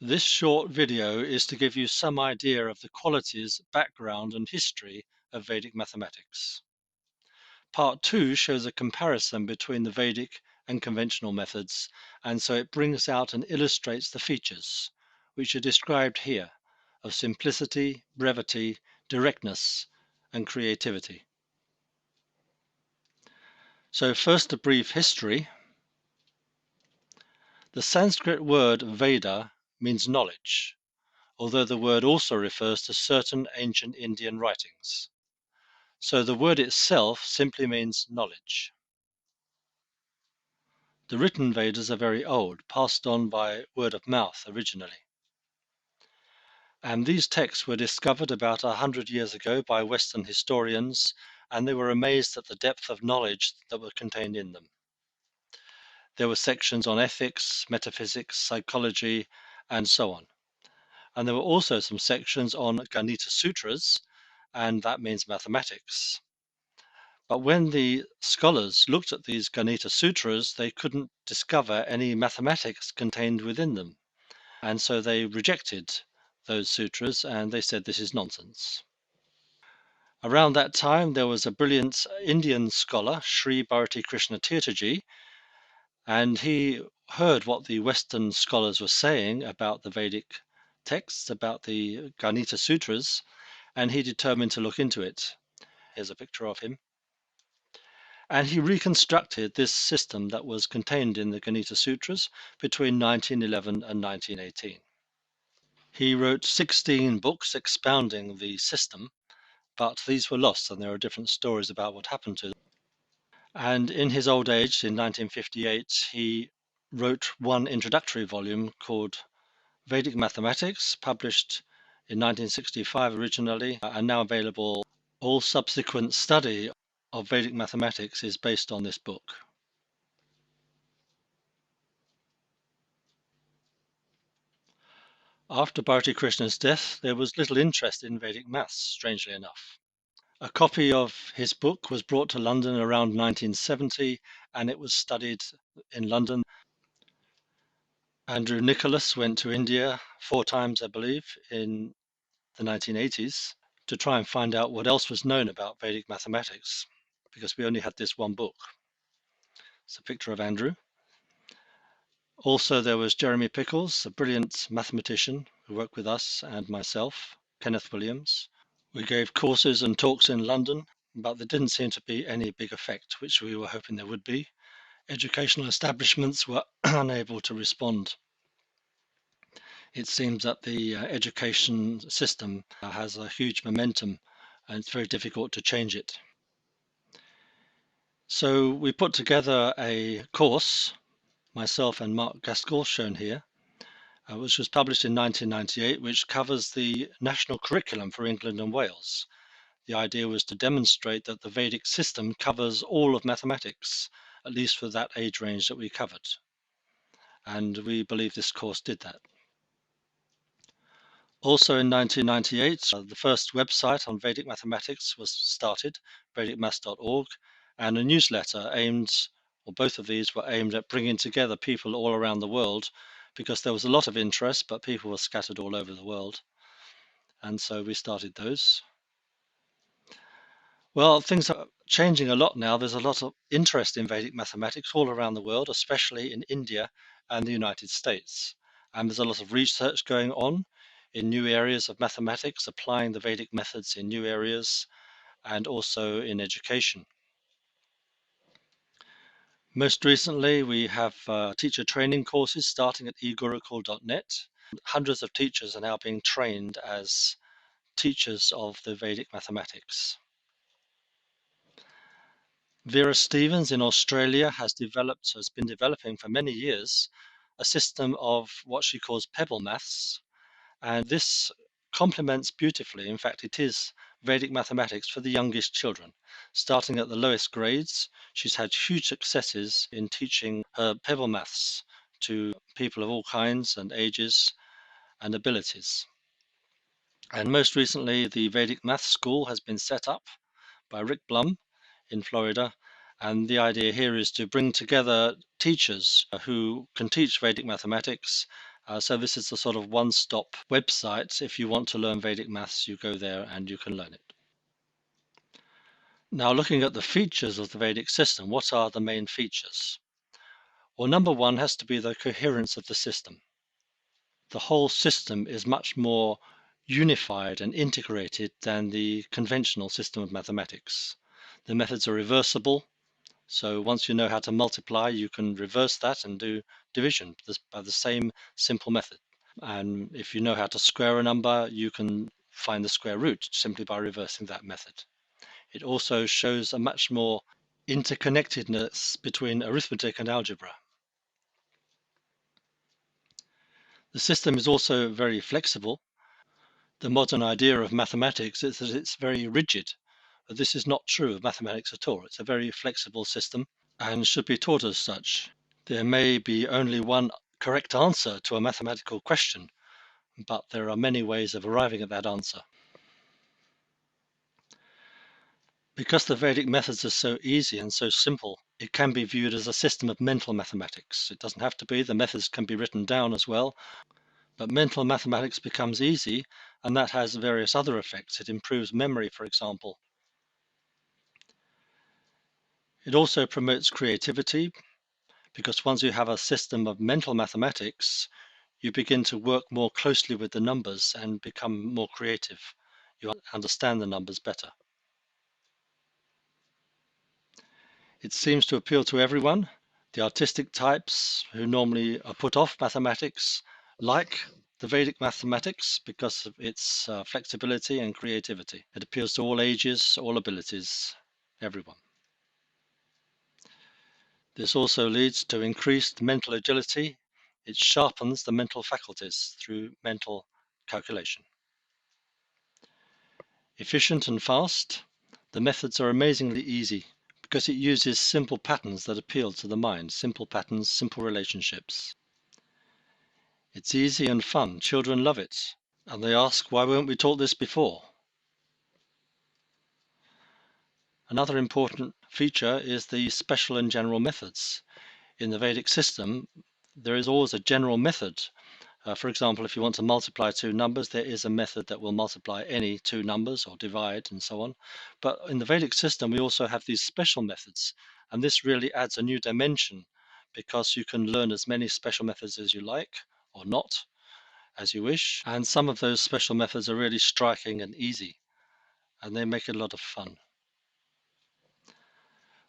This short video is to give you some idea of the qualities, background and history of Vedic mathematics. Part 2 shows a comparison between the Vedic and conventional methods, and so it brings out and illustrates the features, which are described here, of simplicity, brevity, directness and creativity. So first, a brief history. The Sanskrit word Veda means knowledge, although the word also refers to certain ancient Indian writings. So the word itself simply means knowledge. The written Vedas are very old, passed on by word of mouth originally. And these texts were discovered about 100 years ago by Western historians, and they were amazed at the depth of knowledge that were contained in them. There were sections on ethics, metaphysics, psychology, and so on. And there were also some sections on Ganita Sutras, and that means mathematics. But when the scholars looked at these Ganita Sutras, they couldn't discover any mathematics contained within them. And so they rejected those sutras and they said this is nonsense. Around that time, there was a brilliant Indian scholar, Sri Bharati Krishna Tirthaji, and he heard what the Western scholars were saying about the Vedic texts, about the Ganita Sutras, and he determined to look into it. Here's a picture of him. And he reconstructed this system that was contained in the Ganita Sutras between 1911 and 1918. He wrote 16 books expounding the system, but these were lost and there are different stories about what happened to them. And in his old age, in 1958, he wrote one introductory volume called Vedic Mathematics, published in 1965 originally, and now available. All subsequent study of Vedic mathematics is based on this book. After Bharati Krishna's death, there was little interest in Vedic maths, strangely enough. A copy of his book was brought to London around 1970, and it was studied in London. Andrew Nicholas went to India 4 times, I believe, in the 1980s to try and find out what else was known about Vedic mathematics, because we only had this one book. It's a picture of Andrew. Also, there was Jeremy Pickles, a brilliant mathematician who worked with us, and myself, Kenneth Williams. We gave courses and talks in London, but there didn't seem to be any big effect, which we were hoping there would be. Educational establishments were unable to respond. It seems that the education system has a huge momentum and it's very difficult to change it. So we put together a course, myself and Mark Gaskell, shown here, which was published in 1998, which covers the national curriculum for England and Wales. The idea was to demonstrate that the Vedic system covers all of mathematics, at least for that age range that we covered. And we believe this course did that. Also in 1998, the first website on Vedic mathematics was started, vedicmaths.org, and a newsletter aimed, or both of these were aimed at bringing together people all around the world, because there was a lot of interest, but people were scattered all over the world. And so we started those. Well, things are changing a lot now. There's a lot of interest in Vedic mathematics all around the world, especially in India and the United States. And there's a lot of research going on in new areas of mathematics, applying the Vedic methods in new areas and also in education. Most recently, we have teacher training courses starting at egurukul.net. Hundreds of teachers are now being trained as teachers of the Vedic mathematics. Vera Stevens in Australia has been developing for many years a system of what she calls pebble maths, and this complements beautifully. In fact, it is Vedic mathematics for the youngest children. Starting at the lowest grades, she's had huge successes in teaching her pebble maths to people of all kinds and ages and abilities. And most recently, the Vedic Maths School has been set up by Rick Blum in Florida. And the idea here is to bring together teachers who can teach Vedic mathematics So this is a sort of one-stop website. If you want to learn Vedic maths, you go there and you can learn it. Now, looking at the features of the Vedic system, what are the main features? Well, number one has to be the coherence of the system. The whole system is much more unified and integrated than the conventional system of mathematics. The methods are reversible, so once you know how to multiply, you can reverse that and do division by the same simple method. And if you know how to square a number, you can find the square root simply by reversing that method. It also shows a much more interconnectedness between arithmetic and algebra. The system is also very flexible. The modern idea of mathematics is that it's very rigid. But this is not true of mathematics at all. It's a very flexible system and should be taught as such. There may be only one correct answer to a mathematical question, but there are many ways of arriving at that answer. Because the Vedic methods are so easy and so simple, it can be viewed as a system of mental mathematics. It doesn't have to be, the methods can be written down as well, but mental mathematics becomes easy, and that has various other effects. It improves memory, for example. It also promotes creativity, because once you have a system of mental mathematics, you begin to work more closely with the numbers and become more creative. You understand the numbers better. It seems to appeal to everyone. The artistic types who normally are put off mathematics like the Vedic mathematics because of its flexibility and creativity. It appeals to all ages, all abilities, everyone. This also leads to increased mental agility. It sharpens the mental faculties through mental calculation. Efficient and fast, the methods are amazingly easy because it uses simple patterns that appeal to the mind, simple patterns, simple relationships. It's easy and fun, children love it, and they ask, why weren't we taught this before? Another important feature is the special and general methods. In the Vedic system, there is always a general method. For example, if you want to multiply two numbers, there is a method that will multiply any two numbers or divide and so on. But in the Vedic system, we also have these special methods, and this really adds a new dimension because you can learn as many special methods as you like or not, as you wish. And some of those special methods are really striking and easy, and they make it a lot of fun.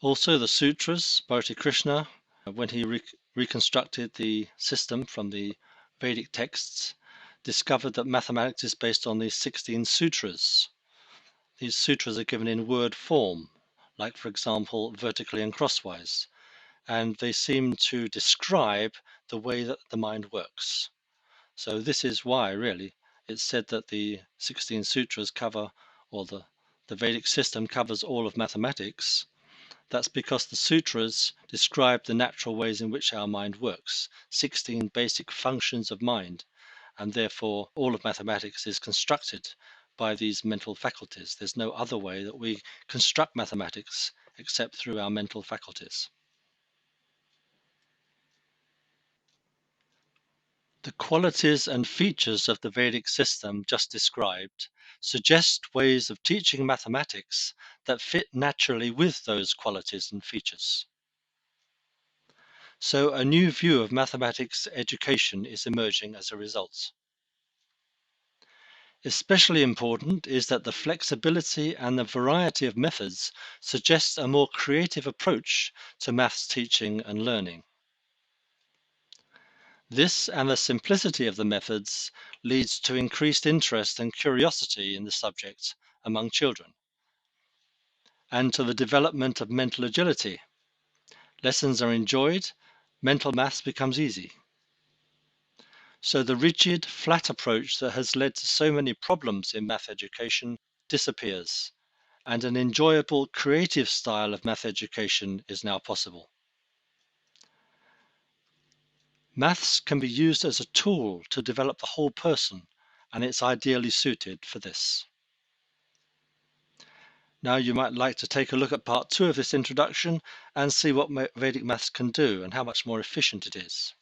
Also, the sutras, Bharati Krishna, when he reconstructed the system from the Vedic texts, discovered that mathematics is based on these 16 sutras. These sutras are given in word form, like, for example, vertically and crosswise, and they seem to describe the way that the mind works. So this is why, really, it's said that the 16 sutras cover, or the Vedic system covers all of mathematics. That's because the sutras describe the natural ways in which our mind works, 16 basic functions of mind, and therefore all of mathematics is constructed by these mental faculties. There's no other way that we construct mathematics except through our mental faculties. The qualities and features of the Vedic system just described suggest ways of teaching mathematics that fit naturally with those qualities and features. So a new view of mathematics education is emerging as a result. Especially important is that the flexibility and the variety of methods suggests a more creative approach to maths teaching and learning. This and the simplicity of the methods leads to increased interest and curiosity in the subject among children, and to the development of mental agility. Lessons are enjoyed, mental maths becomes easy. So the rigid, flat approach that has led to so many problems in math education disappears, and an enjoyable, creative style of math education is now possible. Maths can be used as a tool to develop the whole person, and it's ideally suited for this. Now you might like to take a look at part 2 of this introduction and see what Vedic maths can do and how much more efficient it is.